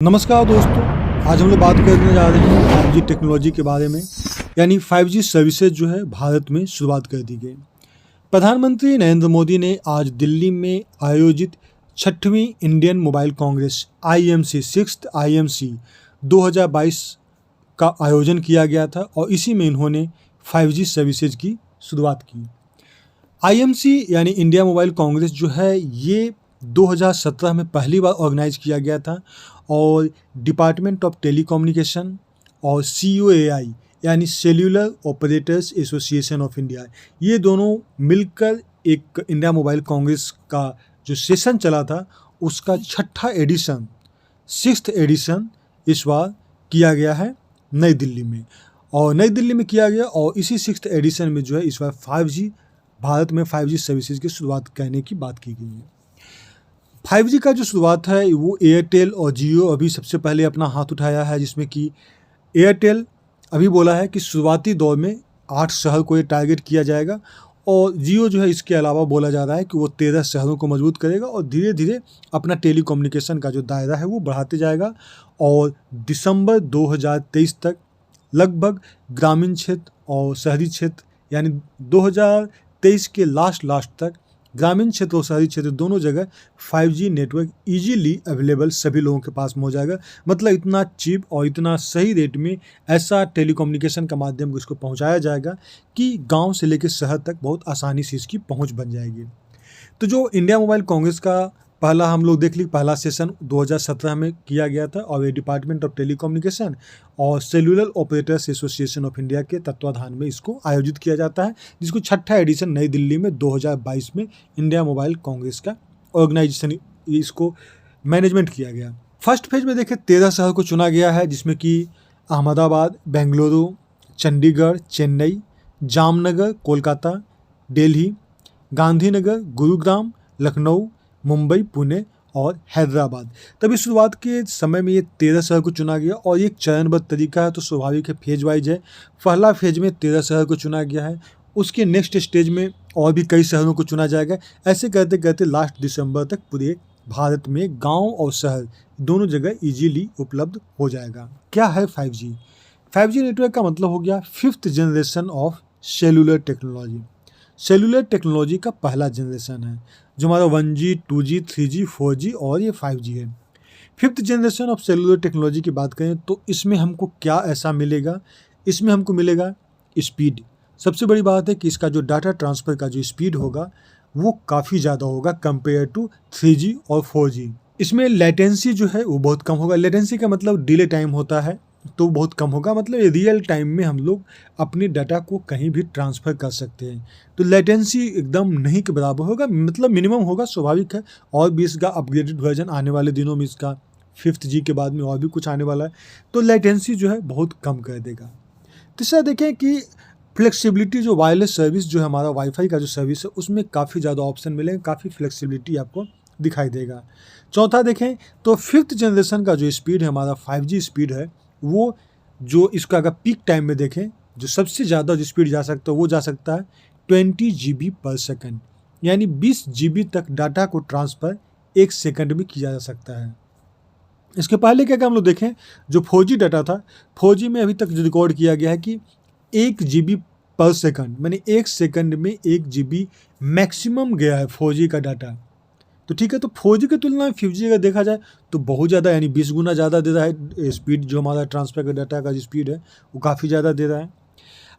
नमस्कार दोस्तों, आज हम लोग बात करने जा रहे हैं 5G टेक्नोलॉजी के बारे में। यानी 5G सर्विसेज जो है भारत में शुरुआत कर दी गई। प्रधानमंत्री नरेंद्र मोदी ने आज दिल्ली में आयोजित 6वीं Indian mobile congress IMC 6th IMC 2022 का आयोजन किया गया था और इसी में इन्होंने 5G सर्विसेज की शुरुआत की। IMC यानी इंडिया मोबाइल कांग्रेस जो है ये 2017 में पहली बार ऑर्गेनाइज किया गया था और डिपार्टमेंट ऑफ टेलीकम्युनिकेशन और COAI यानी cellular operators association of India, ये दोनों मिलकर एक इंडिया मोबाइल कांग्रेस का जो सेशन चला था उसका 6ठा एडिशन 6th एडिशन इस बार किया गया है नई दिल्ली में। और नई दिल्ली में किया गया और इसी 6th एडिशन में जो है इस बार 5G भारत में 5G सर्विसेज की शुरुआत करने की बात की गई है। 5G का जो शुरुआत है वो एयरटेल और जियो अभी सबसे पहले अपना हाथ उठाया है, जिसमें कि एयरटेल अभी बोला है कि शुरुआती दौर में 8 शहर को ये टारगेट किया जाएगा और जियो जो है इसके अलावा बोला जा रहा है कि वो 13 शहरों को मजबूत करेगा और धीरे धीरे अपना टेलीकम्युनिकेशन का जो दायरा है वो बढ़ाते जाएगा और दिसंबर 2023 तक लगभग ग्रामीण क्षेत्र और शहरी क्षेत्र यानी 2023 के लास्ट तक ग्रामीण क्षेत्र और शहरी क्षेत्र दोनों जगह 5G नेटवर्क इजीली अवेलेबल सभी लोगों के पास में हो जाएगा। मतलब इतना चीप और इतना सही रेट में ऐसा टेलीकम्युनिकेशन का माध्यम इसको पहुंचाया जाएगा कि गांव से लेकर शहर तक बहुत आसानी से इसकी पहुंच बन जाएगी। तो जो इंडिया मोबाइल कांग्रेस का पहला हम लोग देख ली, पहला सेशन 2017 में किया गया था और ये डिपार्टमेंट ऑफ टेलीकम्युनिकेशन और cellular operators association of India के तत्वाधान में इसको आयोजित किया जाता है, जिसको 6ठा एडिशन नई दिल्ली में 2022 में इंडिया मोबाइल कांग्रेस का ऑर्गेनाइजेशन इसको मैनेजमेंट किया गया। फर्स्ट फेज में देखें 13 शहर को चुना गया है, जिसमें कि अहमदाबाद, बेंगलुरु, चंडीगढ़, चेन्नई, जामनगर, कोलकाता, दिल्ली, गांधीनगर, गुरुग्राम, लखनऊ, मुंबई, पुणे और हैदराबाद। तभी शुरुआत के समय में ये 13 शहर को चुना गया और एक चरणबद्ध तरीका है तो स्वाभाविक है फेज वाइज है। पहला फेज में 13 शहर को चुना गया है, उसके नेक्स्ट स्टेज में और भी कई शहरों को चुना जाएगा। ऐसे करते करते लास्ट दिसंबर तक पूरे भारत में गाँव और शहर दोनों जगह ईजीली उपलब्ध हो जाएगा। क्या है 5G? 5G नेटवर्क का मतलब हो गया 5th generation of cellular technology. Cellular technology का पहला जनरेशन है जो हमारा 1G, 2G, 3G, 4G और ये 5G है। 5th generation of cellular technology की बात करें तो इसमें हमको क्या ऐसा मिलेगा? इसमें हमको मिलेगा स्पीड। सबसे बड़ी बात है कि इसका जो डाटा ट्रांसफ़र का जो स्पीड होगा वो काफ़ी ज़्यादा होगा कंपेयर टू 3G और 4G। इसमें लेटेंसी जो है वो बहुत कम होगा। लेटेंसी का मतलब डिले टाइम होता है तो बहुत कम होगा, मतलब ये रियल टाइम में हम लोग अपने डाटा को कहीं भी ट्रांसफ़र कर सकते हैं। तो लेटेंसी एकदम नहीं के बराबर होगा, मतलब मिनिमम होगा, स्वाभाविक है। और भी इसका अपग्रेडेड वर्जन आने वाले दिनों में इसका 5th G के बाद में और भी कुछ आने वाला है, तो लेटेंसी जो है बहुत कम कर देगा। तीसरा देखें कि फ्लेक्सिबिलिटी, जो वायरलेस सर्विस जो है हमारा वाईफाई का जो सर्विस है उसमें काफ़ी ज़्यादा ऑप्शन मिलेंगे, काफ़ी फ्लेक्सिबिलिटी आपको दिखाई देगा। चौथा देखें तो 5th जनरेशन का जो स्पीड है हमारा 5G स्पीड है वो जो इसका अगर पीक टाइम में देखें जो सबसे ज़्यादा जो स्पीड जा सकता है वो जा सकता है 20 GB पर सेकंड, यानी 20 GB तक डाटा को ट्रांसफ़र 1 सेकंड में किया जा सकता है। इसके पहले क्या हम लोग देखें जो 4G डाटा था, 4G में अभी तक जो रिकॉर्ड किया गया है कि 1 GB पर सेकंड, मैंने 1 सेकंड में 1 GB मैक्सिमम गया है 4G का डाटा। तो ठीक है, तो 4G की तुलना में 5G अगर देखा जाए तो बहुत ज़्यादा यानी 20 गुना ज़्यादा दे रहा है स्पीड। जो हमारा ट्रांसफ़र का डाटा का जो स्पीड है वो काफ़ी ज़्यादा दे रहा है।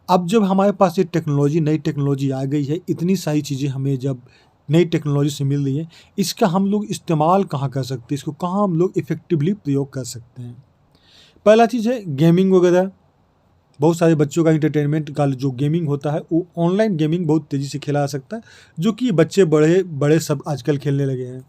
अब जब हमारे पास ये टेक्नोलॉजी, नई टेक्नोलॉजी आ गई है, इतनी सारी चीज़ें हमें जब नई टेक्नोलॉजी से मिल रही है, इसका हम लोग इस्तेमाल कहाँ कर सकते हैं, इसको कहाँ हम लोग इफ़ेक्टिवली प्रयोग कर सकते हैं? पहला चीज़ है गेमिंग वगैरह। बहुत सारे बच्चों का इंटरटेनमेंट का जो गेमिंग होता है वो ऑनलाइन गेमिंग बहुत तेज़ी से खेला जा सकता है, जो कि बच्चे बड़े बड़े सब आजकल खेलने लगे हैं।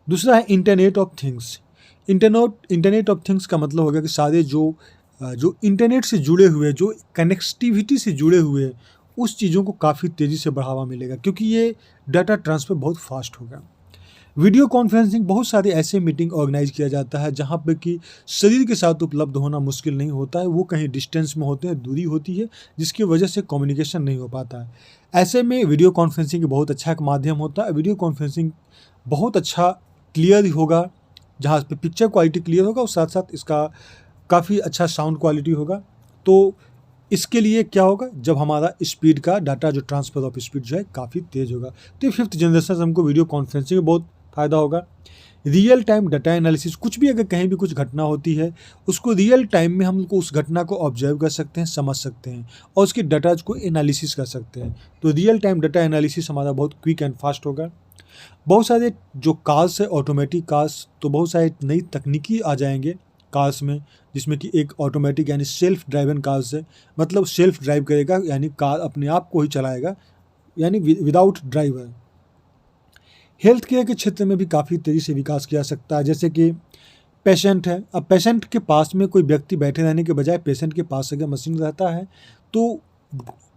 दूसरा है internet of things. Internet of things का मतलब हो गया कि सारे जो इंटरनेट से जुड़े हुए, जो कनेक्टिविटी से जुड़े हुए, उस चीज़ों को काफ़ी तेज़ी से बढ़ावा मिलेगा क्योंकि ये डाटा ट्रांसफ़र बहुत फास्ट होगा। वीडियो कॉन्फ्रेंसिंग, बहुत सारे ऐसे मीटिंग ऑर्गेनाइज किया जाता है जहाँ पे कि शरीर के साथ उपलब्ध होना मुश्किल नहीं होता है, वो कहीं डिस्टेंस में होते हैं, दूरी होती है जिसकी वजह से कम्युनिकेशन नहीं हो पाता है। ऐसे में वीडियो कॉन्फ्रेंसिंग बहुत अच्छा एक माध्यम होता है। वीडियो कॉन्फ्रेंसिंग बहुत अच्छा क्लियर होगा, जहाँ पे पिक्चर क्वालिटी क्लियर होगा और साथ साथ इसका काफ़ी अच्छा साउंड क्वालिटी होगा। तो इसके लिए क्या होगा, जब हमारा स्पीड का डाटा जो ट्रांसफ़र ऑफ स्पीड जो है काफ़ी तेज़ होगा। तो ये 5th जनरेशन से हमको वीडियो कॉन्फ्रेंसिंग में बहुत फ़ायदा होगा। रियल टाइम डाटा एनालिसिस, कुछ भी अगर कहीं भी कुछ घटना होती है उसको रियल टाइम में हम उस घटना को ऑब्जर्व कर सकते हैं, समझ सकते हैं और उसके डाटाज को एनालिसिस कर सकते हैं। तो रियल टाइम डाटा एनालिसिस हमारा बहुत क्विक एंड फास्ट होगा। बहुत सारे जो कार्स है ऑटोमेटिक कार्स, तो बहुत सारे नई तकनीकी आ जाएंगे कार्स में, जिसमें कि एक ऑटोमेटिक यानी सेल्फ ड्राइवन कार्स है, मतलब सेल्फ ड्राइव करेगा यानी कार अपने आप को ही चलाएगा, यानी विदाउट ड्राइवर। हेल्थ केयर के क्षेत्र में भी काफ़ी तेज़ी से विकास किया जा सकता है। जैसे कि पेशेंट है, अब पेशेंट के पास में कोई व्यक्ति बैठे रहने के बजाय पेशेंट के पास अगर मशीन रहता है तो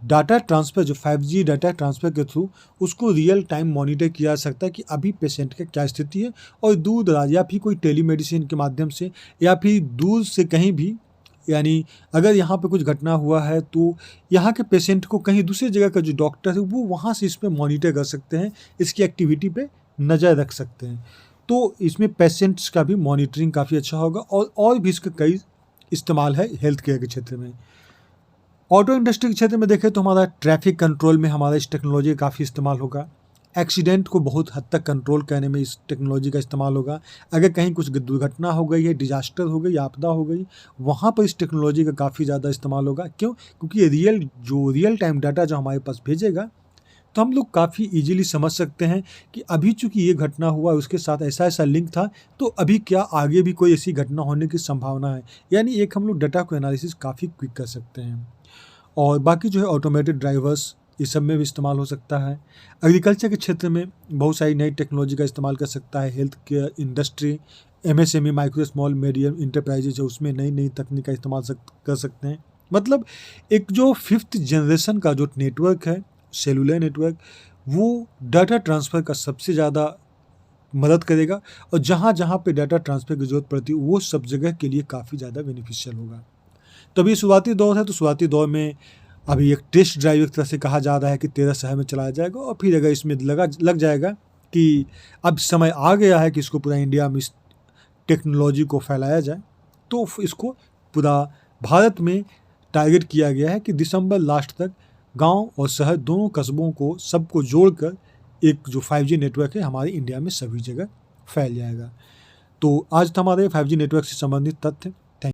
डाटा ट्रांसफ़र, जो 5G डाटा ट्रांसफ़र के थ्रू उसको रियल टाइम मॉनिटर किया जा सकता है कि अभी पेशेंट का क्या स्थिति है, और दूर दराज या फिर कोई टेलीमेडिसिन के माध्यम से या फिर दूर से कहीं भी, यानी अगर यहाँ पे कुछ घटना हुआ है तो यहाँ के पेशेंट को कहीं दूसरी जगह का जो डॉक्टर है वो वहाँ से इस पे मॉनिटर कर सकते हैं, इसकी एक्टिविटी पे नज़र रख सकते हैं। तो इसमें पेशेंट्स का भी मॉनिटरिंग काफ़ी अच्छा होगा और भी इसके कई इस्तेमाल है हेल्थ केयर के क्षेत्र में। ऑटो इंडस्ट्री के क्षेत्र में देखें तो हमारा ट्रैफिक कंट्रोल में हमारा इस टेक्नोलॉजी का काफ़ी इस्तेमाल होगा। एक्सीडेंट को बहुत हद तक कंट्रोल करने में इस टेक्नोलॉजी का इस्तेमाल होगा। अगर कहीं कुछ दुर्घटना हो गई है, डिजास्टर हो गई, आपदा हो गई, वहाँ पर इस टेक्नोलॉजी का काफ़ी ज़्यादा इस्तेमाल होगा। क्यों? क्योंकि ये रियल टाइम डाटा जो हमारे पास भेजेगा तो हम लोग काफ़ी ईजिली समझ सकते हैं कि अभी चूँकि ये घटना हुआ उसके साथ ऐसा लिंक था, तो अभी क्या आगे भी कोई ऐसी घटना होने की संभावना है। यानी एक हम लोग डाटा को एनालिसिस काफ़ी क्विक कर सकते हैं। और बाकी जो है ऑटोमेटेड ड्राइवर्स, इस सब में भी इस्तेमाल हो सकता है। एग्रीकल्चर के क्षेत्र में बहुत सारी नई टेक्नोलॉजी का इस्तेमाल कर सकता है। Health care industry, MSME micro small medium enterprises है, उसमें नई नई तकनीक का इस्तेमाल कर सकते हैं। मतलब एक जो 5th जनरेशन का जो नेटवर्क है, सेलुलर नेटवर्क, वो डाटा ट्रांसफ़र का सबसे ज़्यादा मदद करेगा, और जहाँ जहाँ पे डाटा ट्रांसफ़र की ज़रूरत पड़ती है वो सब जगह के लिए काफ़ी ज़्यादा बेनिफिशियल होगा। तो अभी शुरुआती दौर है, तो शुरुआती दौर में अभी एक टेस्ट ड्राइव एक तरह से कहा जा रहा है कि 13 शहर में चलाया जाएगा, और फिर अगर इसमें लग जाएगा कि अब समय आ गया है कि इसको पूरा इंडिया में इस टेक्नोलॉजी को फैलाया जाए, तो इसको पूरा भारत में टारगेट किया गया है कि दिसंबर लास्ट तक गांव और शहर दोनों कस्बों को सबको जोड़कर एक जो 5G नेटवर्क है हमारे इंडिया में सभी जगह फैल जाएगा। तो आज था हमारे 5G नेटवर्क से संबंधित तथ्य।